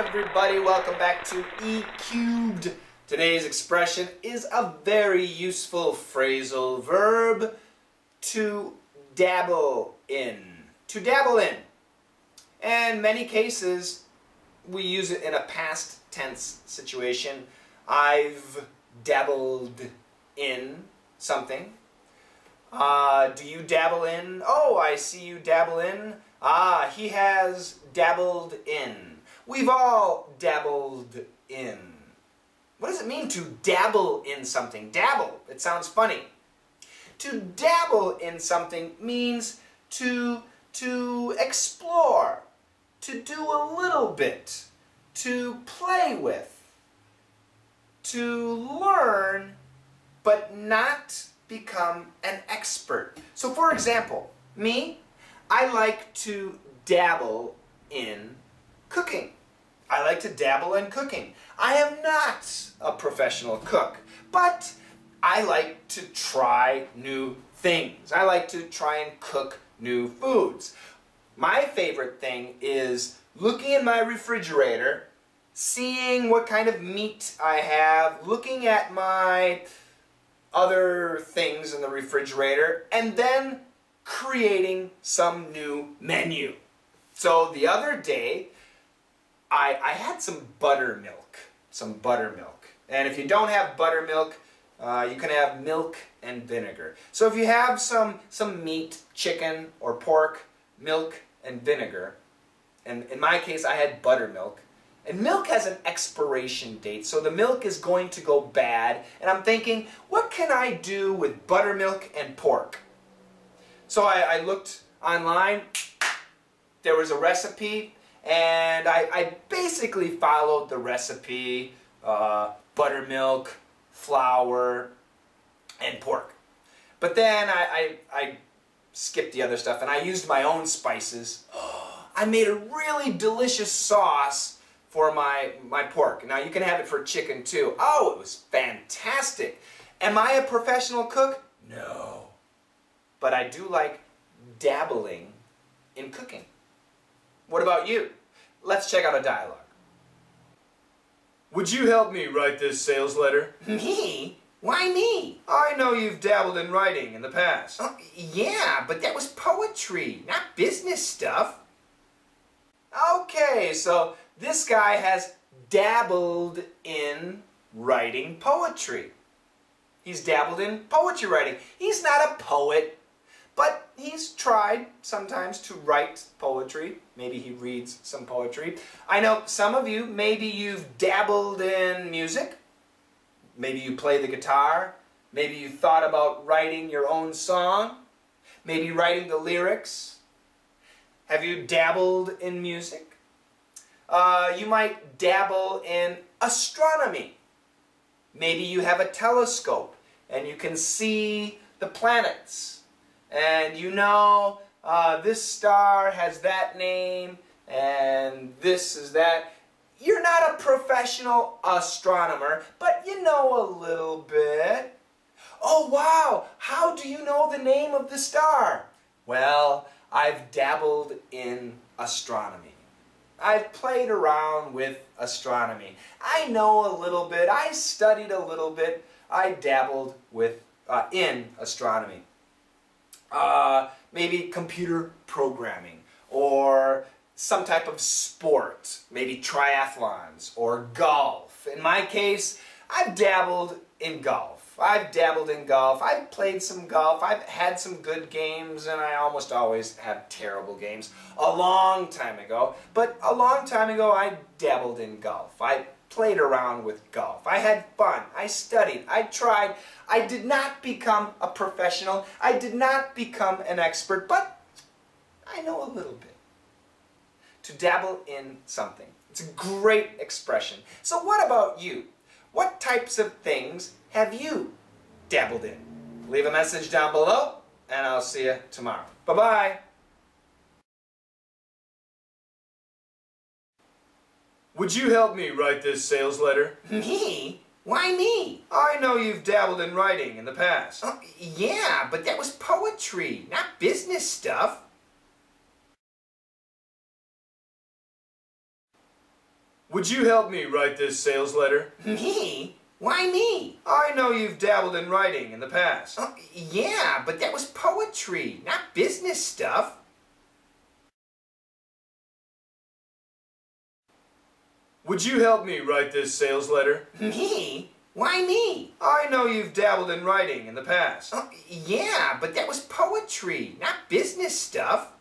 everybody, welcome back to E Cubed. Today's expression is a very useful phrasal verb, to dabble in. To dabble in. And in many cases, we use it in a past tense situation. I've dabbled in something. Do you dabble in? Oh, I see you dabble in. Ah, he has dabbled in. We've all dabbled in. What does it mean to dabble in something? Dabble. It sounds funny. To dabble in something means to explore, to do a little bit, to play with, to learn, but not become an expert. So for example, me, I like to dabble in cooking. I like to dabble in cooking. I am not a professional cook, but I like to try new things. I like to try and cook new foods. My favorite thing is looking in my refrigerator, seeing what kind of meat I have, looking at my other things in the refrigerator, and then creating some new menu. So the other day, I had some buttermilk. And if you don't have buttermilk, you can have milk and vinegar. So if you have some meat, chicken or pork, milk and vinegar, and in my case I had buttermilk, and milk has an expiration date, so the milk is going to go bad, and I'm thinking, what can I do with buttermilk and pork? So I looked online, there was a recipe, and I basically followed the recipe, buttermilk, flour, and pork. But then I skipped the other stuff and I used my own spices. I made a really delicious sauce for my pork. Now you can have it for chicken too. Oh, it was fantastic. Am I a professional cook? No. But I do like dabbling in cooking. What about you? Let's check out a dialogue. Would you help me write this sales letter? Me? Why me? I know you've dabbled in writing in the past. Yeah, but that was poetry, not business stuff. Okay, so this guy has dabbled in writing poetry. He's dabbled in poetry writing. He's not a poet, but he's tried sometimes to write poetry. Maybe he reads some poetry. I know some of you, maybe you've dabbled in music. Maybe you play the guitar. Maybe you thought about writing your own song. Maybe writing the lyrics. Have you dabbled in music? You might dabble in astronomy. Maybe you have a telescope and you can see the planets. And you know this star has that name and this is that. You're not a professional astronomer, but you know a little bit. Oh wow, how do you know the name of the star? Well, I've dabbled in astronomy. I've played around with astronomy. I know a little bit, I studied a little bit, I dabbled with in astronomy. Maybe computer programming or some type of sport, maybe triathlons or golf. In my case, I've dabbled in golf. I've played some golf, I've had some good games, and I almost always have terrible games. A long time ago, I dabbled in golf. I played around with golf. I had fun. I studied. I tried. I did not become a professional. I did not become an expert, but I know a little bit. To dabble in something. It's a great expression. So what about you? What types of things have you dabbled in? Leave a message down below, and I'll see you tomorrow. Bye-bye. Would you help me write this sales letter? Me? Why me? I know you've dabbled in writing in the past. Yeah, but that was poetry, not business stuff. Would you help me write this sales letter? Me? Why me? I know you've dabbled in writing in the past. Yeah, but that was poetry, not business stuff. Would you help me write this sales letter? Me? Why me? I know you've dabbled in writing in the past. Yeah, but that was poetry, not business stuff.